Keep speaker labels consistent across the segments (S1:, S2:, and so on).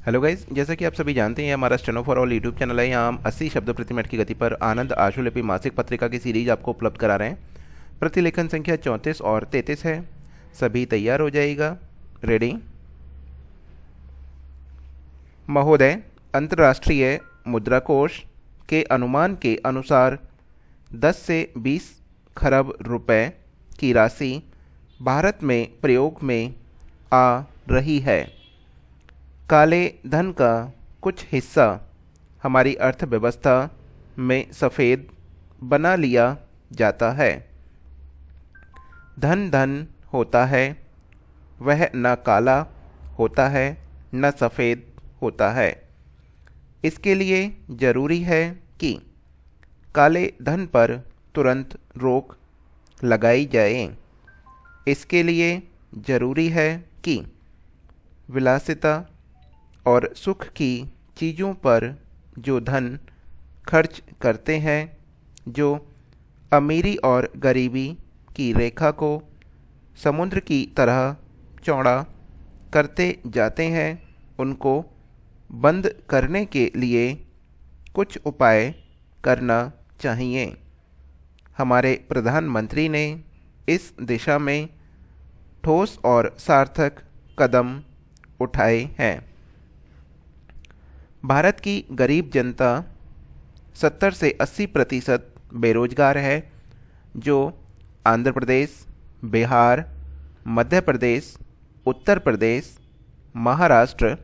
S1: Hello guys, जैसा कि आप सभी जानते हैं, हमारा steno for all YouTube channel है। यहाँ हम 80 शब्द प्रति मिनट की गति पर आनंद आशुलिपि मासिक पत्रिका की सीरीज आपको उपलब्ध करा रहे हैं। प्रतिलेखन संख्या 34 और 33 है। सभी तैयार हो जाइएगा। रेडी। महोदय, अंतर्राष्ट्रीय मुद्रा कोष के अनुमान के अनुसार 10 से 20 खरब रुपए की राशि भारत में प्रयोग में आ रही है। काले धन का कुछ हिस्सा हमारी अर्थव्यवस्था में सफ़ेद बना लिया जाता है। धन धन होता है, वह न काला होता है न सफ़ेद होता है। इसके लिए ज़रूरी है कि काले धन पर तुरंत रोक लगाई जाए। इसके लिए ज़रूरी है कि विलासिता और सुख की चीज़ों पर जो धन खर्च करते हैं, जो अमीरी और गरीबी की रेखा को समुद्र की तरह चौड़ा करते जाते हैं, उनको बंद करने के लिए कुछ उपाय करना चाहिए। हमारे प्रधानमंत्री ने इस दिशा में ठोस और सार्थक कदम उठाए हैं। भारत की गरीब जनता 70 से 80% बेरोजगार है, जो आंध्र प्रदेश, बिहार, मध्य प्रदेश, उत्तर प्रदेश, महाराष्ट्र,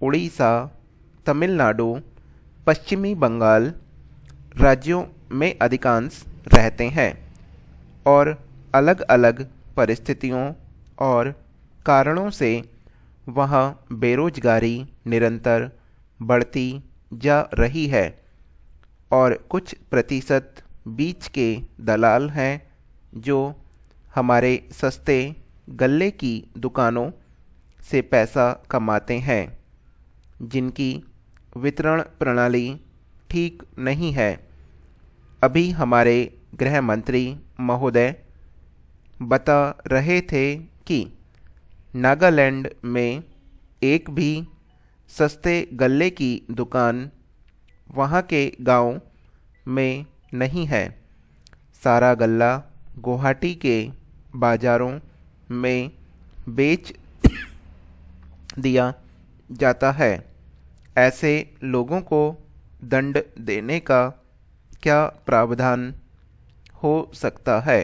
S1: उड़ीसा, तमिलनाडु, पश्चिमी बंगाल राज्यों में अधिकांश रहते हैं और अलग अलग परिस्थितियों और कारणों से वहाँ बेरोजगारी निरंतर बढ़ती जा रही है और कुछ प्रतिशत बीच के दलाल हैं जो हमारे सस्ते गल्ले की दुकानों से पैसा कमाते हैं, जिनकी वितरण प्रणाली ठीक नहीं है। अभी हमारे गृह मंत्री महोदय बता रहे थे कि नागालैंड में एक भी सस्ते गल्ले की दुकान वहाँ के गांव में नहीं है। सारा गल्ला गुवाहाटी के बाज़ारों में बेच दिया जाता है। ऐसे लोगों को दंड देने का क्या प्रावधान हो सकता है?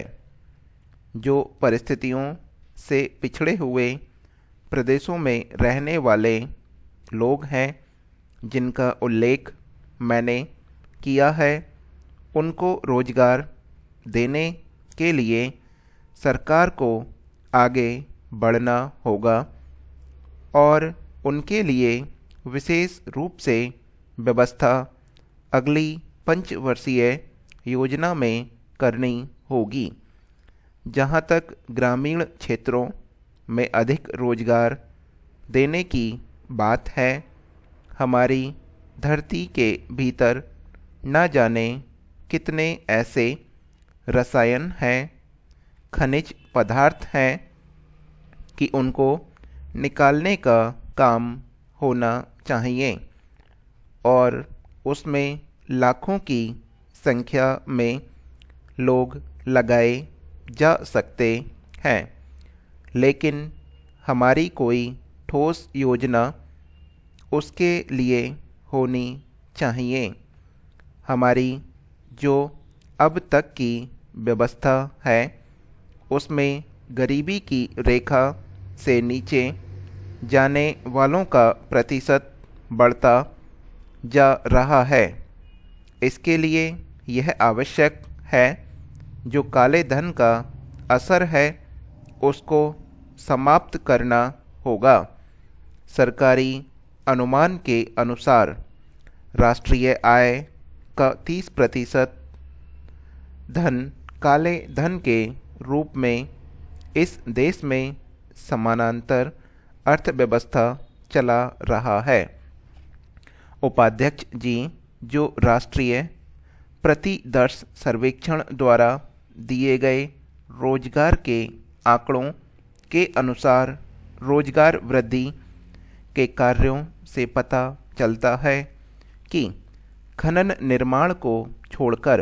S1: जो परिस्थितियों से पिछड़े हुए प्रदेशों में रहने वाले लोग हैं, जिनका उल्लेख मैंने किया है, उनको रोजगार देने के लिए सरकार को आगे बढ़ना होगा और उनके लिए विशेष रूप से व्यवस्था अगली पंचवर्षीय योजना में करनी होगी। जहाँ तक ग्रामीण क्षेत्रों में अधिक रोजगार देने की बात है, हमारी धरती के भीतर न जाने कितने ऐसे रसायन हैं, खनिज पदार्थ हैं कि उनको निकालने का काम होना चाहिए और उसमें लाखों की संख्या में लोग लगाए जा सकते हैं, लेकिन हमारी कोई ठोस योजना उसके लिए होनी चाहिए। हमारी जो अब तक की व्यवस्था है, उसमें गरीबी की रेखा से नीचे जाने वालों का प्रतिशत बढ़ता जा रहा है। इसके लिए यह आवश्यक है जो काले धन का असर है, उसको समाप्त करना होगा। सरकारी अनुमान के अनुसार राष्ट्रीय आय का 30% धन काले धन के रूप में इस देश में समानांतर अर्थव्यवस्था चला रहा है। उपाध्यक्ष जी, जो राष्ट्रीय प्रतिवर्ष सर्वेक्षण द्वारा दिए गए रोजगार के आंकड़ों के अनुसार रोजगार वृद्धि के कार्यों से पता चलता है कि खनन निर्माण को छोड़कर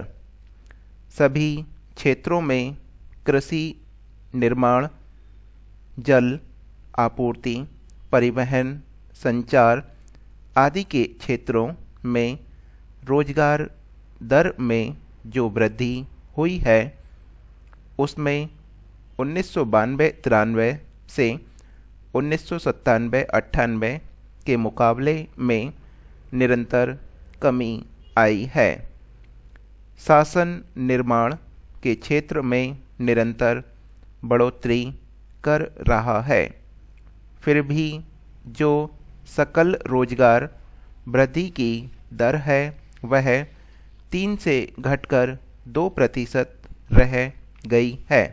S1: सभी क्षेत्रों में कृषि, निर्माण, जल आपूर्ति, परिवहन, संचार आदि के क्षेत्रों में रोजगार दर में जो वृद्धि हुई है उसमें 1992-93 से 1997-98 के मुकाबले में निरंतर कमी आई है। शासन निर्माण के क्षेत्र में निरंतर बढ़ोतरी कर रहा है, फिर भी जो सकल रोजगार वृद्धि की दर है वह 3 से घटकर 2% रह गई है।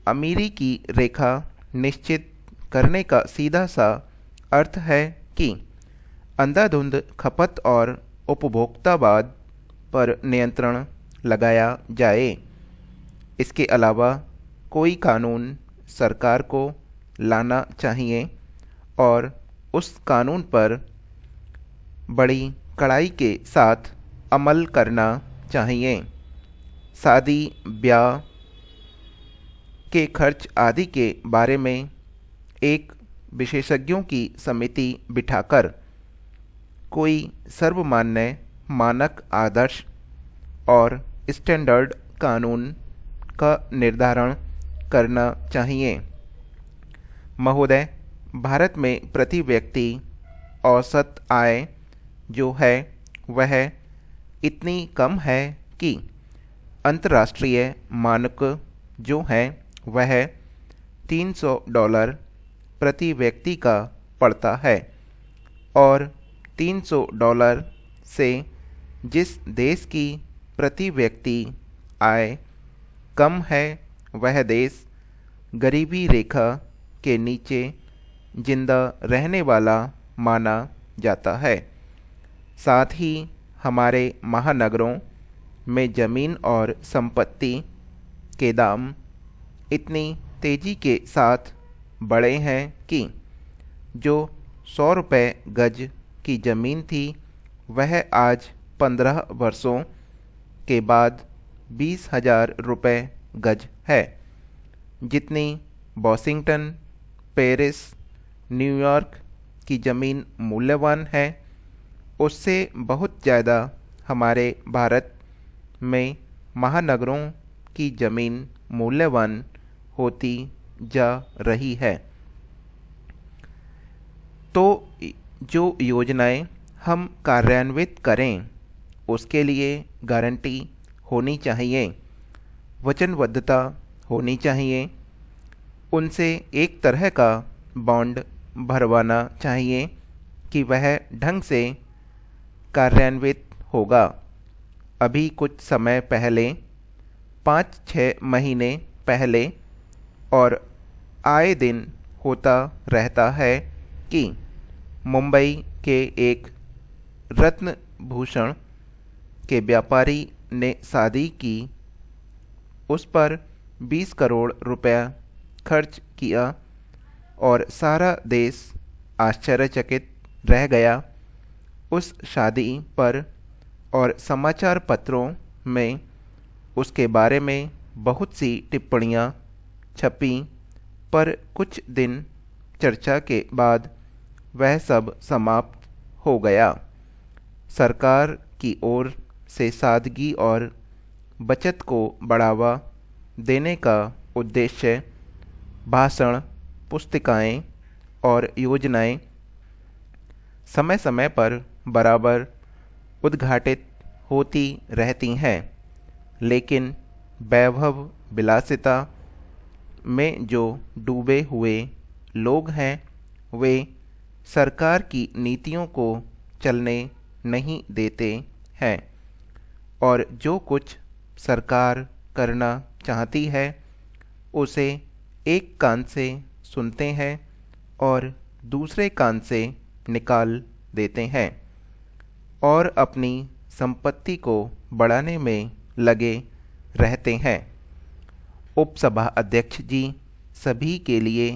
S1: अमीरी की रेखा निश्चित करने का सीधा सा अर्थ है कि अंधाधुंध खपत और उपभोक्तावाद पर नियंत्रण लगाया जाए। इसके अलावा कोई कानून सरकार को लाना चाहिए और उस कानून पर बड़ी कड़ाई के साथ अमल करना चाहिए। शादी ब्याह के खर्च आदि के बारे में एक विशेषज्ञों की समिति बिठाकर कोई सर्वमान्य मानक आदर्श और स्टैंडर्ड कानून का निर्धारण करना चाहिए। महोदय, भारत में प्रति व्यक्ति औसत आय जो है वह इतनी कम है कि अंतर्राष्ट्रीय मानक जो है वह $300 प्रति व्यक्ति का पड़ता है और $300 से जिस देश की प्रति व्यक्ति आय कम है वह देश गरीबी रेखा के नीचे जिंदा रहने वाला माना जाता है। साथ ही हमारे महानगरों में ज़मीन और संपत्ति के दाम इतनी तेज़ी के साथ बढ़े हैं कि जो 100 रुपये गज की ज़मीन थी वह आज 15 वर्षों के बाद 20,000 रुपये गज है। जितनी वॉशिंगटन, पेरिस, न्यूयॉर्क की ज़मीन मूल्यवान है उससे बहुत ज़्यादा हमारे भारत में महानगरों की ज़मीन मूल्यवान होती जा रही है। तो जो योजनाएं हम कार्यान्वित करें उसके लिए गारंटी होनी चाहिए, वचनबद्धता होनी चाहिए। उनसे एक तरह का बॉन्ड भरवाना चाहिए कि वह ढंग से कार्यान्वित होगा। अभी कुछ समय पहले 5-6 महीने पहले और आए दिन होता रहता है कि मुंबई के एक रत्न भूषण के व्यापारी ने शादी की, उस पर 20 करोड़ रुपया खर्च किया और सारा देश आश्चर्यचकित रह गया। उस शादी पर और समाचार पत्रों में उसके बारे में बहुत सी टिप्पणियां छपी, पर कुछ दिन चर्चा के बाद वह सब समाप्त हो गया। सरकार की ओर से सादगी और बचत को बढ़ावा देने का उद्देश्य भाषण, पुस्तिकाएं और योजनाएं समय समय पर बराबर उद्घाटित होती रहती हैं, लेकिन वैभव विलासिता में जो डूबे हुए लोग हैं वे सरकार की नीतियों को चलने नहीं देते हैं और जो कुछ सरकार करना चाहती है उसे एक कान से सुनते हैं और दूसरे कान से निकाल देते हैं और अपनी संपत्ति को बढ़ाने में लगे रहते हैं। उपसभा अध्यक्ष जी सभी के लिए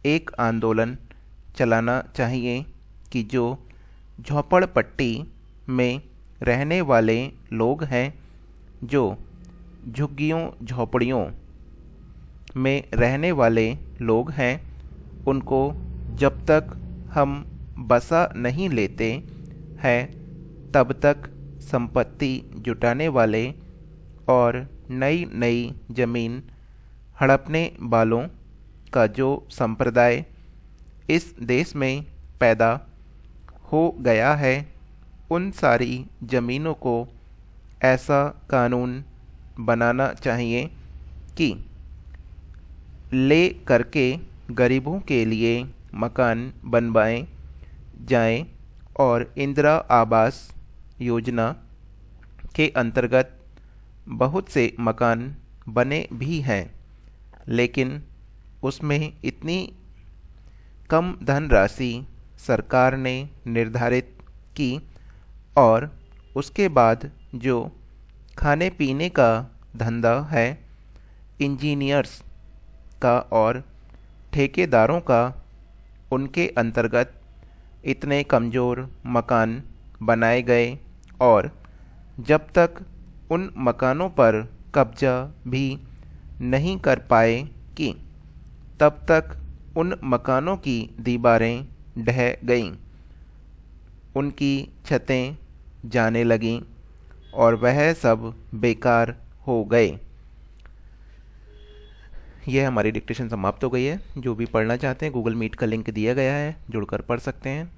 S1: एक आंदोलन चलाना चाहिए कि जो झोपड़पट्टी में रहने वाले लोग हैं, जो झुग्गियों झोपड़ियों में रहने वाले लोग हैं, उनको जब तक हम बसा नहीं लेते हैं तब तक संपत्ति जुटाने वाले और नई नई ज़मीन हड़पने वालों का जो संप्रदाय इस देश में पैदा हो गया है, उन सारी ज़मीनों को ऐसा कानून बनाना चाहिए कि ले करके गरीबों के लिए मकान बनवाए जाएं और इंदिरा आवास योजना के अंतर्गत बहुत से मकान बने भी हैं, लेकिन उसमें इतनी कम धनराशि सरकार ने निर्धारित की और उसके बाद जो खाने पीने का धंधा है, इंजीनियर्स का और ठेकेदारों का, उनके अंतर्गत इतने कमज़ोर मकान बनाए गए और जब तक उन मकानों पर कब्जा भी नहीं कर पाए कि तब तक उन मकानों की दीवारें ढह गईं, उनकी छतें जाने लगीं और वह सब बेकार हो गए। यह हमारी डिक्टेशन समाप्त हो गई है। जो भी पढ़ना चाहते हैं, गूगल मीट का लिंक दिया गया है, जुड़कर पढ़ सकते हैं।